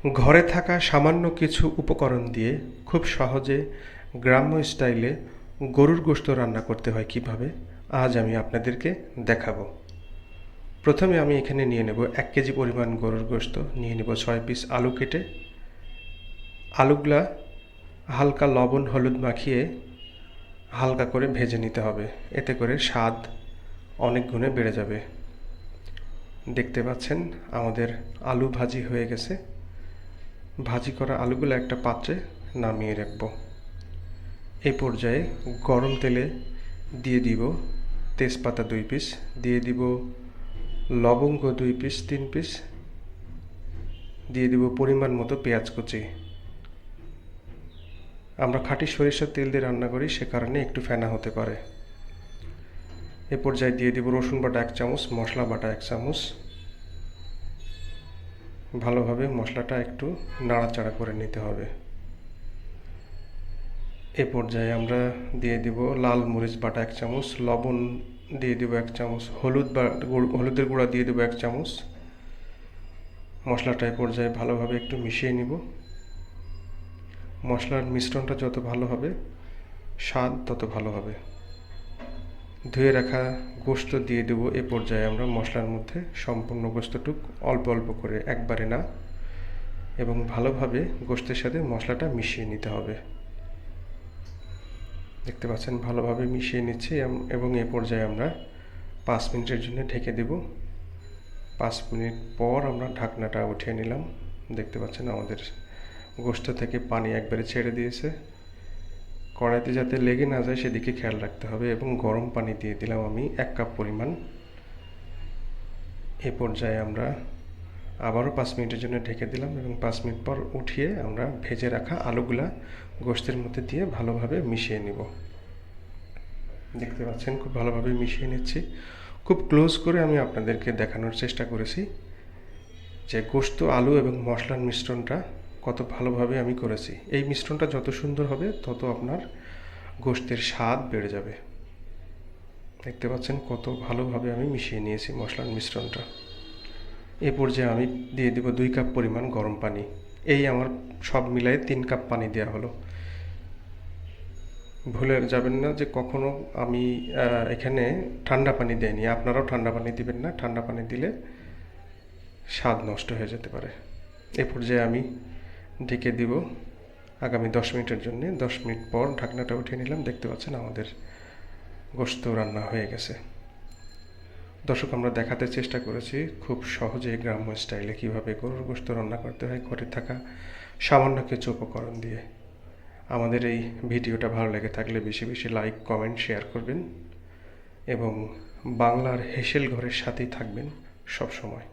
ঘরে থাকা সামান্য কিছু উপকরণ দিয়ে খুব সহজে গ্রাম্য স্টাইলে গরুর গোশত রান্না করতে হয় কিভাবে, আজ আমি আপনাদেরকে দেখাবো। প্রথমে আমি এখানে নিয়ে নেব 1 কেজি পরিমাণ গরুর গোশত, নিয়ে নেব 6 পিস আলু কেটে। আলুগুলা হালকা লবণ হলুদ মাখিয়ে হালকা করে ভেজে নিতে হবে, এতে করে স্বাদ অনেক গুণে বেড়ে যাবে। দেখতে পাচ্ছেন আমাদের আলু ভাজি হয়ে গেছে। ভাজি করা আলুগুলো একটা পাত্রে নামিয়ে রাখব। এই পর্যায়ে গরম তেলে দিয়ে দিব তেজপাতা 2 পিস, দিয়ে দিব লবঙ্গ 2 পিস 3 পিস, দিয়ে দিব পরিমাণ মতো পেঁয়াজ কুচি। আমরা খাঁটি সরিষার তেল দিয়ে রান্না করি, সে কারণে একটু ফেনা হতে পারে। এ পর্যায়ে দিয়ে দিব রসুন বাটা 1 চামচ, মশলা বাটা 1 চামচ। ভালোভাবে মশলাটা একটু নাড়াচাড়া করে নিতে হবে। এ পর্যায়ে আমরা দিয়ে দিব লাল মরিচ বাটা 1 চামচ, লবণ দিয়ে দিব 1 চামচ, হলুদের গুঁড়া দিয়ে দেব 1 চামচ। মশলাটা এ পর্যায়ে ভালোভাবে একটু মিশিয়ে নিব। মশলার মিশ্রণটা যত ভালো হবে স্বাদ তত ভালো হবে। ধুয়ে রাখা গোশত দিয়ে দেব। এ পর্যায়ে আমরা মশলার মধ্যে সম্পূর্ণ গোশতটুক অল্প অল্প করে, একবারে না, এবং ভালোভাবে গোশতের সাথে মশলাটা মিশিয়ে নিতে হবে। দেখতে পাচ্ছেন ভালোভাবে মিশিয়ে নিচ্ছি এবং এ পর্যায়ে আমরা 5 মিনিটের জন্য ঢেকে দেব। 5 মিনিট পর আমরা ঢাকনাটা উঠিয়ে নিলাম। দেখতে পাচ্ছেন আমাদের গোশত থেকে পানি একবারে ছেড়ে দিয়েছে। কড়াইতে যাতে লেগে না যায় সেদিকে খেয়াল রাখতে হবে, এবং গরম পানি দিয়ে দিলাম আমি 1 কাপ পরিমাণ। এ পর্যায়ে আমরা আবারও 5 মিনিটের জন্য ঢেকে দিলাম এবং 5 মিনিট পর উঠিয়ে আমরা ভেজে রাখা আলুগুলা গোশতের মধ্যে দিয়ে ভালোভাবে মিশিয়ে নিব। দেখতে পাচ্ছেন খুব ভালোভাবে মিশিয়ে নিচ্ছি। খুব ক্লোজ করে আমি আপনাদেরকে দেখানোর চেষ্টা করেছি যে গোশত, আলু এবং মশলার মিশ্রণটা কত ভালোভাবে আমি করেছি। এই মিশ্রণটা যত সুন্দর হবে তত আপনার গোশতের স্বাদ বেড়ে যাবে। দেখতে পাচ্ছেন কত ভালোভাবে আমি মিশিয়ে নিয়েছি মশলার মিশ্রণটা। এ পর্যায়ে আমি দিয়ে দেব 2 কাপ পরিমাণ গরম পানি। এই আমার সব মিলায়ে 3 কাপ পানি দেওয়া হলো। ভুলে যাবেন না যে কখনো আমি এখানে ঠান্ডা পানি দেইনি, আপনারাও ঠান্ডা পানি দিবেন না। ঠান্ডা পানি দিলে স্বাদ নষ্ট হয়ে যেতে পারে। এ পর্যায়ে আমি ঢেকে দিব আগামী 10 মিনিটের জন্য। 10 মিনিট পর ঢাকনাটা উঠিয়ে নিলাম। দেখতে পাচ্ছেন আমাদের গোশত রান্না হয়ে গেছে। দর্শক, আমরা দেখাতে চেষ্টা করেছি খুব সহজে গ্রাম্য স্টাইলে কীভাবে গরুর গোশত রান্না করতে হয় ঘরে থাকা সামান্য কিছু উপকরণ দিয়ে। আমাদের এই ভিডিওটা ভালো লেগে থাকলে বেশি বেশি লাইক, কমেন্ট, শেয়ার করবেন এবং বাংলার হেসেল ঘরের সাথেই থাকবেন সব সময়।